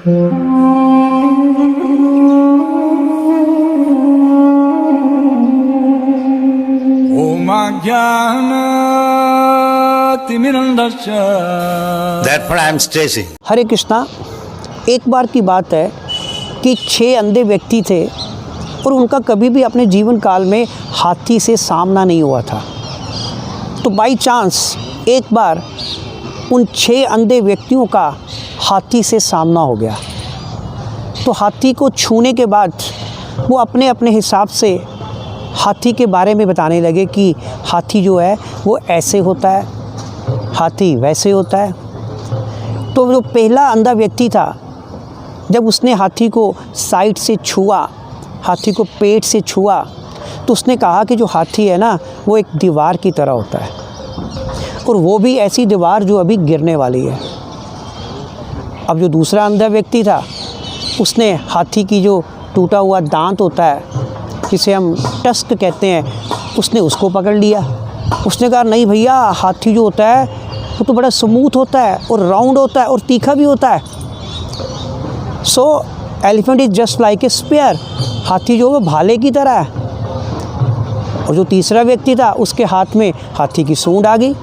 Therefore I am stressing. हरे कृष्णा। एक बार की बात है कि 6 अंधे व्यक्ति थे और उनका कभी भी अपने जीवन काल में हाथी से सामना नहीं हुआ था। तो बाई चांस एक बार उन 6 अंधे व्यक्तियों का हाथी से सामना हो गया। तो हाथी को छूने के बाद वो अपने अपने हिसाब से हाथी के बारे में बताने लगे कि हाथी जो है वो ऐसे होता है, हाथी वैसे होता है। तो जो पहला अंधा व्यक्ति था, जब उसने हाथी को साइड से छुआ, हाथी को पेट से छुआ, तो उसने कहा कि जो हाथी है ना वो एक दीवार की तरह होता है, और वो भी ऐसी दीवार जो अभी गिरने वाली है। अब जो दूसरा अंधा व्यक्ति था, उसने हाथी की जो टूटा हुआ दांत होता है, जिसे हम टस्क कहते हैं, उसने उसको पकड़ लिया। उसने कहा नहीं भैया, हाथी जो होता है वो तो बड़ा स्मूथ होता है और राउंड होता है और तीखा भी होता है। So elephant is just like a spare, हाथी जो वो भाले की तरह है। और जो तीसरा व्यक्ति था, उसके हाथ में हाथी की सूंड आ गई।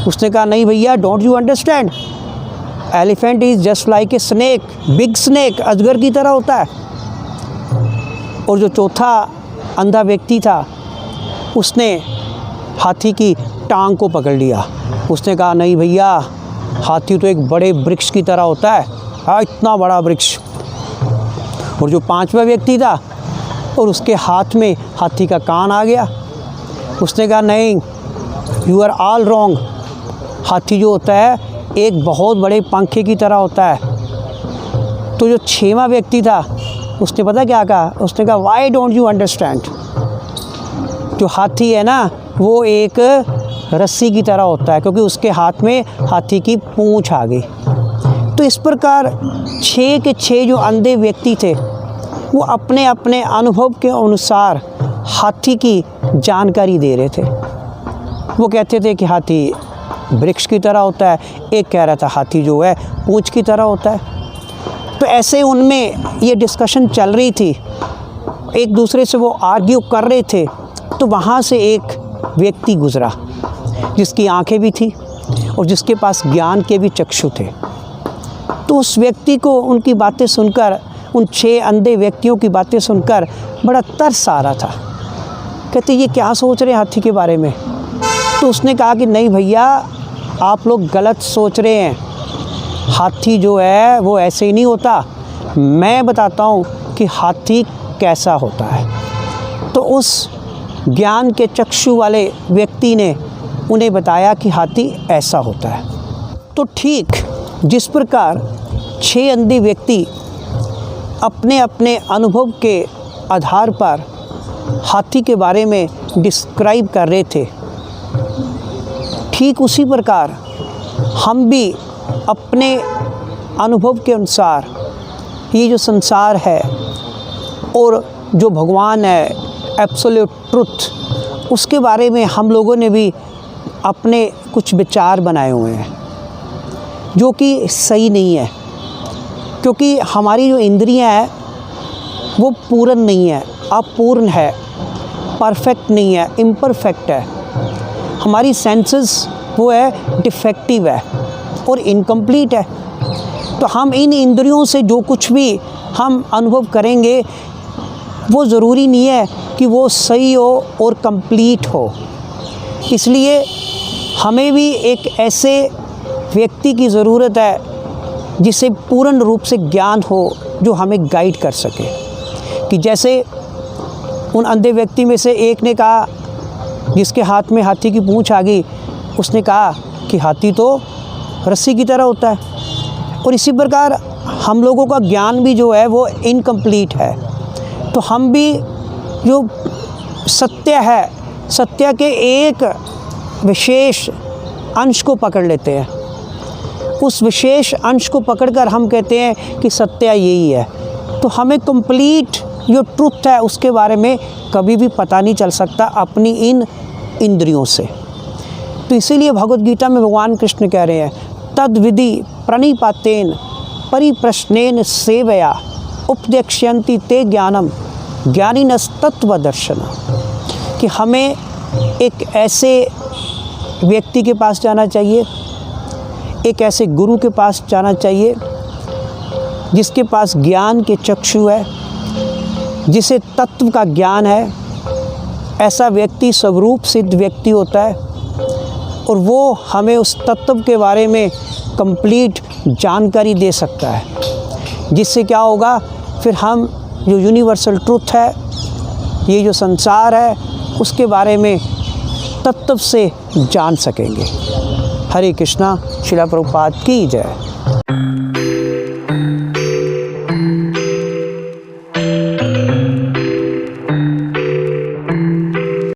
उसने कहा नहीं भैया, don't you understand, elephant is just like a snake, big snake, अजगर की तरह होता है। और जो चौथा अंधा व्यक्ति था, उसने हाथी की टांग को पकड़ लिया। उसने कहा नहीं भैया, हाथी तो एक बड़े वृक्ष की तरह होता है, हाँ इतना बड़ा वृक्ष। और जो पांचवा व्यक्ति था, और उसके हाथ में हाथी का कान आ गया। उसने कहा नहीं, यू आर ऑल रॉन्ग, हाथी जो होता है एक बहुत बड़े पंखे की तरह होता है। तो जो 6वां व्यक्ति था, उसने पता क्या कहा? उसने कहा वाई डोंट यू अंडरस्टैंड, जो हाथी है ना वो एक रस्सी की तरह होता है, क्योंकि उसके हाथ में हाथी की पूंछ आ गई। तो इस प्रकार 6 के 6 जो अंधे व्यक्ति थे, वो अपने अपने अनुभव के अनुसार हाथी की जानकारी दे रहे थे। वो कहते थे कि हाथी वृक्ष की तरह होता है, एक कह रहा था हाथी जो है पूंछ की तरह होता है। तो ऐसे उनमें ये डिस्कशन चल रही थी, एक दूसरे से वो आर्ग्यू कर रहे थे। तो वहाँ से एक व्यक्ति गुज़रा जिसकी आंखें भी थी और जिसके पास ज्ञान के भी चक्षु थे। तो उस व्यक्ति को उनकी बातें सुनकर, उन 6 अंधे व्यक्तियों की बातें सुनकर बड़ा तरस आ रहा था। कहते ये क्या सोच रहे हैं हाथी के बारे में? तो उसने कहा कि नहीं भैया, आप लोग गलत सोच रहे हैं, हाथी जो है वो ऐसे ही नहीं होता, मैं बताता हूँ कि हाथी कैसा होता है। तो उस ज्ञान के चक्षु वाले व्यक्ति ने उन्हें बताया कि हाथी ऐसा होता है। तो ठीक जिस प्रकार 6 अंधे व्यक्ति अपने अपने अनुभव के आधार पर हाथी के बारे में डिस्क्राइब कर रहे थे, ठीक उसी प्रकार हम भी अपने अनुभव के अनुसार ये जो संसार है और जो भगवान है एब्सोल्यूट ट्रुथ, उसके बारे में हम लोगों ने भी अपने कुछ विचार बनाए हुए हैं, जो कि सही नहीं है। क्योंकि हमारी जो इंद्रियां हैं वो पूर्ण नहीं है, अपूर्ण है, परफेक्ट नहीं है, इम्परफेक्ट है। हमारी सेंसेस वो है डिफेक्टिव है और इनकम्प्लीट है। तो हम इन इंद्रियों से जो कुछ भी हम अनुभव करेंगे वो ज़रूरी नहीं है कि वो सही हो और कंप्लीट हो। इसलिए हमें भी एक ऐसे व्यक्ति की ज़रूरत है जिसे पूर्ण रूप से ज्ञान हो, जो हमें गाइड कर सके। कि जैसे उन अंधे व्यक्ति में से एक ने कहा, जिसके हाथ में हाथी की पूंछ आ गई, उसने कहा कि हाथी तो रस्सी की तरह होता है। और इसी प्रकार हम लोगों का ज्ञान भी जो है वो इनकम्प्लीट है। तो हम भी जो सत्य है, सत्य के एक विशेष अंश को पकड़ लेते हैं। उस विशेष अंश को पकड़कर हम कहते हैं कि सत्य यही है। तो हमें कंप्लीट जो ट्रुथ है उसके बारे में कभी भी पता नहीं चल सकता अपनी इन इंद्रियों से। तो इसीलिए भगवद गीता में भगवान कृष्ण कह रहे हैं, तद विधि प्रणिपातेन परिप्रश्नेन सेवया उपदेक्ष्यन्ति ते ज्ञानम ज्ञानिनस्तत्वदर्शन, कि हमें एक ऐसे व्यक्ति के पास जाना चाहिए, एक ऐसे गुरु के पास जाना चाहिए जिसके पास ज्ञान के चक्षु है, जिसे तत्व का ज्ञान है। ऐसा व्यक्ति स्वरूप सिद्ध व्यक्ति होता है और वो हमें उस तत्व के बारे में कंप्लीट जानकारी दे सकता है, जिससे क्या होगा, फिर हम जो यूनिवर्सल ट्रुथ है, ये जो संसार है, उसके बारे में तत्व से जान सकेंगे। हरे कृष्णा। श्रील प्रभुपाद की जय।